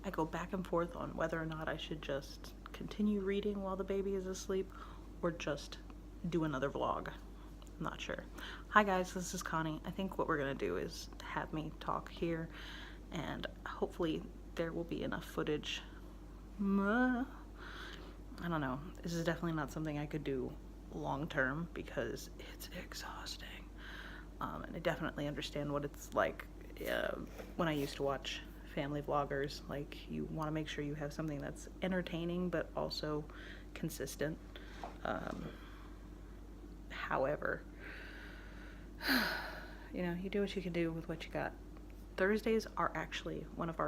I go back and forth on whether or not I should just continue reading while the baby is asleep or just do another vlog. I'm not sure. Hi guys, this is Connie. I think what we're gonna do is have me talk here, and hopefully there will be enough footage. I don't know. This is definitely not something I could do long term because it's exhausting. And I definitely understand what it's like when I used to watch family vloggers. Like, you want to make sure you have something that's entertaining but also consistent. However, you know, you do what you can do with what you got. Thursdays are actually one of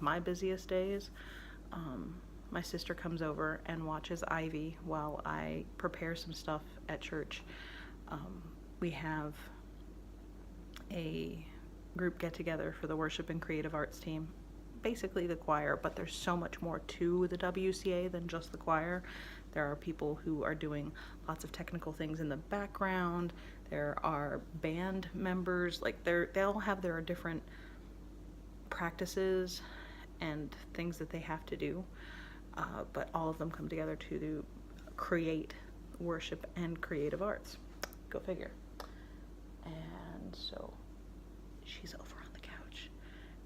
my busiest days. My sister comes over and watches Ivy while I prepare some stuff at church. We have a group get together for the worship and creative arts team, basically the choir, but there's so much more to the WCA than just the choir. There are people who are doing lots of technical things in the background. There are band members, like they all have their different practices and things that they have to do, but all of them come together to create worship and creative arts. Go figure. And so she's over on the couch,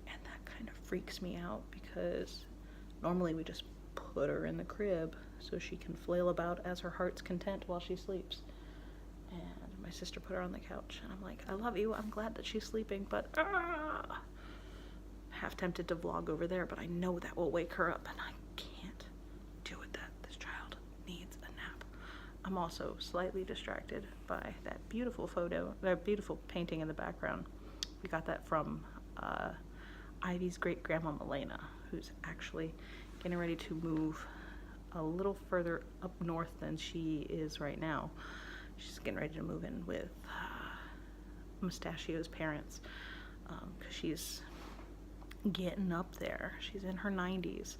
and that kind of freaks me out because normally we just put her in the crib so she can flail about as her heart's content while she sleeps. And my sister put her on the couch, and I'm like, I love you, I'm glad that she's sleeping, but half tempted to vlog over there, but I know that will wake her up, and I can't do with that. This child needs a nap. I'm also slightly distracted by that beautiful painting in the background. We got that from Ivy's great-grandma Milena, who's actually getting ready to move a little further up north than she is right now. She's getting ready to move in with Mustachio's parents, because she's getting up there. She's in her 90s,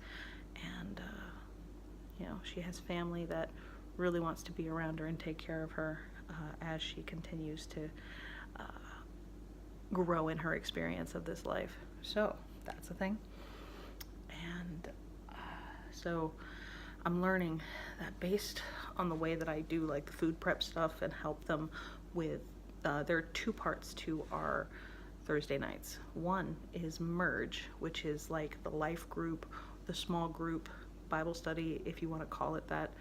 and you know, she has family that really wants to be around her and take care of her as she continues to grow in her experience of this life. So that's a thing. And so I'm learning that based on the way that I do like the food prep stuff and help them with, there are two parts to our Thursday nights. One is Merge, which is like the life group, the small group Bible study, if you want to call it that.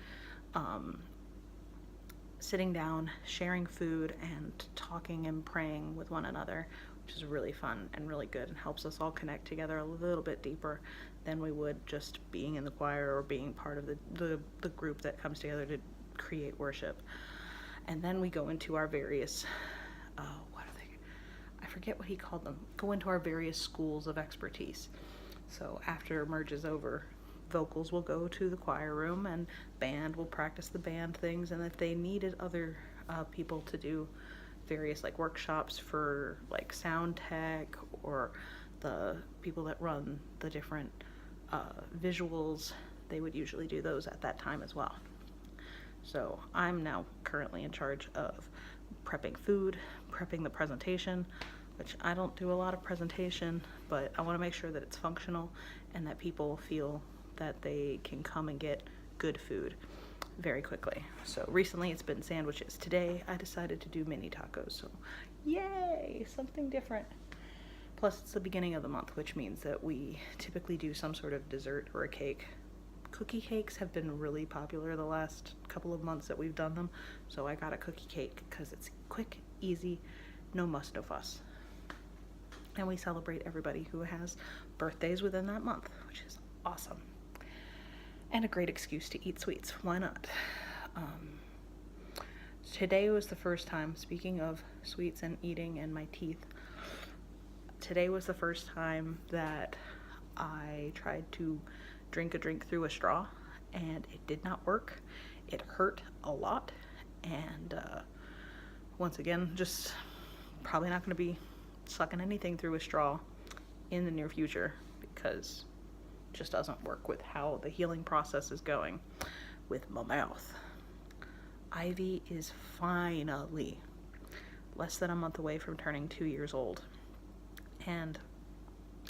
Sitting down, sharing food, and talking and praying with one another, which is really fun and really good and helps us all connect together a little bit deeper than we would just being in the choir or being part of the group that comes together to create worship. And then we go into our various, what are they? I forget what he called them. Go into our various schools of expertise. So after Merge is over, vocals will go to the choir room, and band will practice the band things, and if they needed other people to do various like workshops for like sound tech, or the people that run the different visuals, they would usually do those at that time as well. So I'm now currently in charge of prepping food, prepping the presentation, which I don't do a lot of presentation, but I want to make sure that it's functional and that people feel that they can come and get good food very quickly. So recently it's been sandwiches. Today I decided to do mini tacos, so yay, something different. Plus it's the beginning of the month, which means that we typically do some sort of dessert or a cake. Cookie cakes have been really popular the last couple of months that we've done them, so I got a cookie cake because it's quick, easy, no muss, no fuss. And we celebrate everybody who has birthdays within that month, which is awesome. And a great excuse to eat sweets. Why not? Today was the first time, speaking of sweets and eating and my teeth, today was the first time that I tried to drink a drink through a straw, and it did not work. It hurt a lot, and once again, just probably not going to be sucking anything through a straw in the near future, because just doesn't work with how the healing process is going with my mouth. Ivy is finally less than a month away from turning 2 years old, and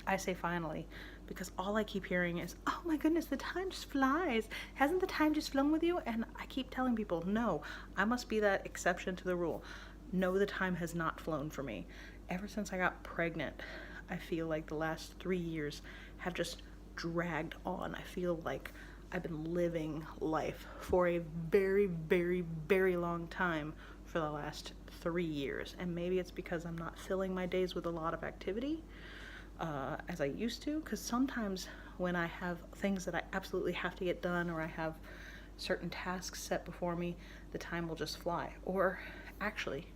I say finally because all I keep hearing is, oh my goodness, the time just flies. Hasn't the time just flown with you? And I keep telling people, no, I must be that exception to the rule. No, the time has not flown for me. Ever since I got pregnant, I feel like the last 3 years have just dragged on. I feel like I've been living life for a very, very, very long time for the last 3 years. And maybe it's because I'm not filling my days with a lot of activity as I used to, because sometimes when I have things that I absolutely have to get done, or I have certain tasks set before me, the time will just fly. Or actually,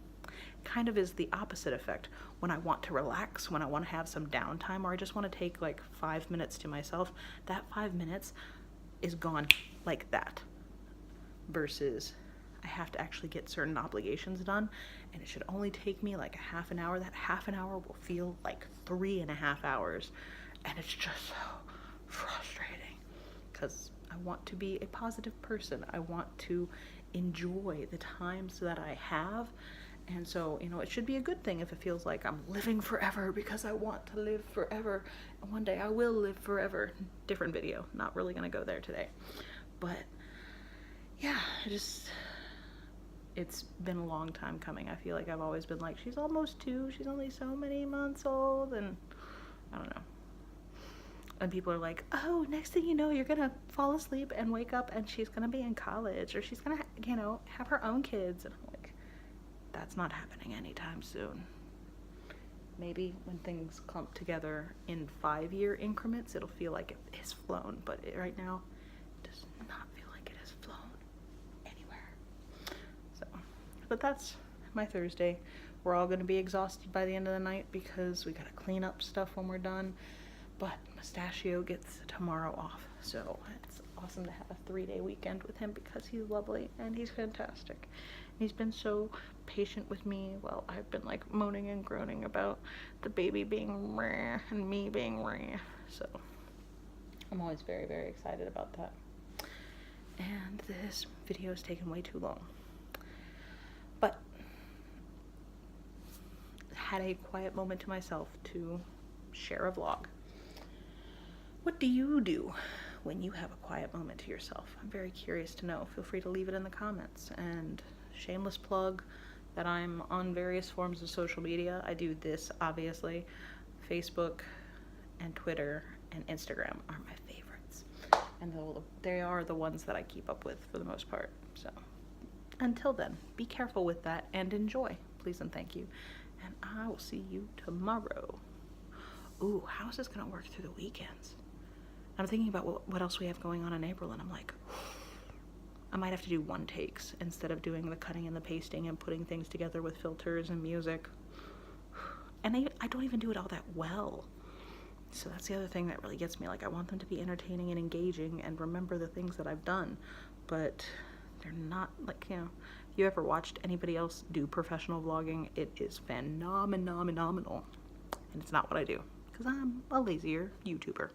kind of is the opposite effect. When I want to relax, when I want to have some downtime, or I just want to take like 5 minutes to myself, that 5 minutes is gone like that. Versus I have to actually get certain obligations done, and it should only take me like a half an hour. That half an hour will feel like 3.5 hours, and it's just so frustrating because I want to be a positive person. I want to enjoy the times that I have. And so, it should be a good thing if it feels like I'm living forever because I want to live forever. And one day I will live forever. Different video. Not really going to go there today. But yeah, it's been a long time coming. I feel like I've always been like, she's almost 2. She's only so many months old. And I don't know. And people are like, oh, next thing you know, you're going to fall asleep and wake up and she's going to be in college, or she's going to, have her own kids. And I'm like, that's not happening anytime soon. Maybe when things clump together in 5-year increments, it'll feel like it has flown. But right now, it does not feel like it has flown anywhere. So, but that's my Thursday. We're all going to be exhausted by the end of the night because we got to clean up stuff when we're done. But Mustachio gets tomorrow off. So it's awesome to have a 3-day weekend with him because he's lovely and he's fantastic. He's been so patient with me while I've been like moaning and groaning about the baby being meh and me being meh. So I'm always very, very excited about that. And this video has taken way too long. But had a quiet moment to myself to share a vlog. What do you do when you have a quiet moment to yourself? I'm very curious to know. Feel free to leave it in the comments. And shameless plug that I'm on various forms of social media. I do this, obviously. Facebook and Twitter and Instagram are my favorites. And they are the ones that I keep up with for the most part. So until then, be careful with that and enjoy. Please and thank you. And I will see you tomorrow. Ooh, how is this going to work through the weekends? I'm thinking about what else we have going on in April, and I'm like, I might have to do one takes instead of doing the cutting and the pasting and putting things together with filters and music. And I don't even do it all that well. So that's the other thing that really gets me. Like, I want them to be entertaining and engaging and remember the things that I've done. But they're not, like, if you ever watched anybody else do professional vlogging, it is phenomenal. And it's not what I do, because I'm a lazier YouTuber.